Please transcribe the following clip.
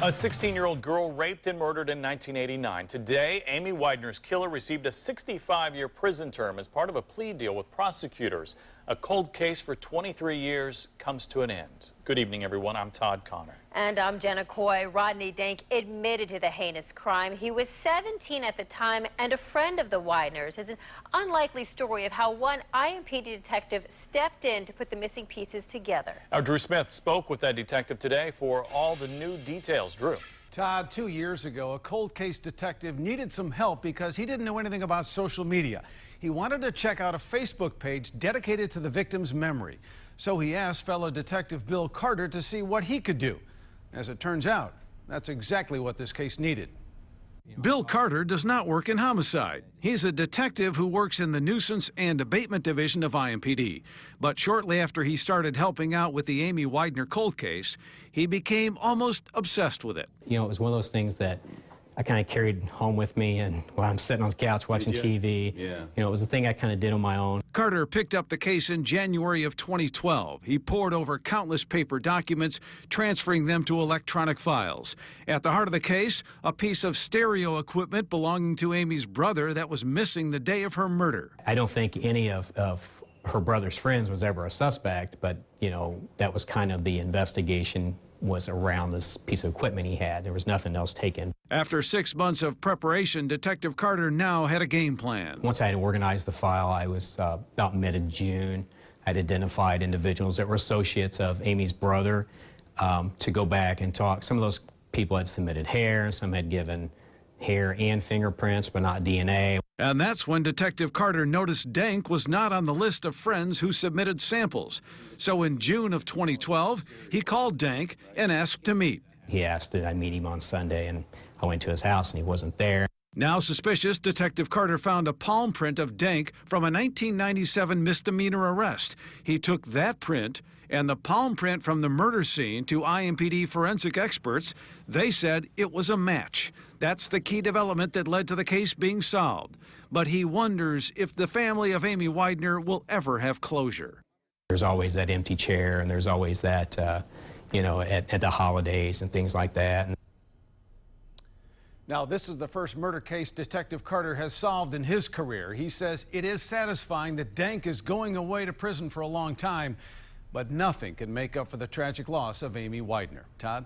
A 16-year-old girl raped and murdered in 1989. Today, Amy Widener's killer received a 65-year prison term as part of a plea deal with prosecutors. A cold case for 23 years comes to an end. Good evening, everyone. I'm Todd Connor. And I'm Jenna Coy. Rodney Dank admitted to the heinous crime. He was 17 at the time and a friend of the Wideners. It's an unlikely story of how one IMPD detective stepped in to put the missing pieces together. Our Drew Smith spoke with that detective today for all the new details. Drew. Todd, 2 years ago, a cold case detective needed some help because he didn't know anything about social media. He wanted to check out a Facebook page dedicated to the victim's memory. So he asked fellow detective Bill Carter to see what he could do. As it turns out, that's exactly what this case needed. Bill Carter does not work in homicide. He's a detective who works in the nuisance and abatement division of IMPD. But shortly after he started helping out with the Amy Widener cold case, he became almost obsessed with it. You know, it was one of those things that I kind of carried home with me, and while I'm sitting on the couch watching TV, you know, it was a thing I kind of did on my own. Carter picked up the case in January of 2012. He pored over countless paper documents, transferring them to electronic files. At the heart of the case, a piece of stereo equipment belonging to Amy's brother that was missing the day of her murder. I don't think any of her brother's friends was ever a suspect, but, you know, that was kind of the investigation was around this piece of equipment he had. There was nothing else taken. After 6 months of preparation, Detective Carter now had a game plan. Once I had organized the file, I was about mid-June. I'd identified individuals that were associates of Amy's brother to go back and talk. Some of those people had submitted hair, some had given hair and fingerprints, but not DNA. And that's when Detective Carter noticed Dank was not on the list of friends who submitted samples. So in June of 2012, he called Dank and asked to meet. He asked did I meet him on Sunday, and I went to his house and he wasn't there. Now suspicious, Detective Carter found a palm print of Dank from a 1997 misdemeanor arrest. He took that print and the palm print from the murder scene to IMPD forensic experts. They said it was a match. That's the key development that led to the case being solved. But he wonders if the family of Amy Widener will ever have closure. There's always that empty chair, and there's always that, you know, at the holidays and things like that. Now, this is the first murder case Detective Carter has solved in his career. He says it is satisfying that Dank is going away to prison for a long time, but nothing can make up for the tragic loss of Amy Widener. Todd?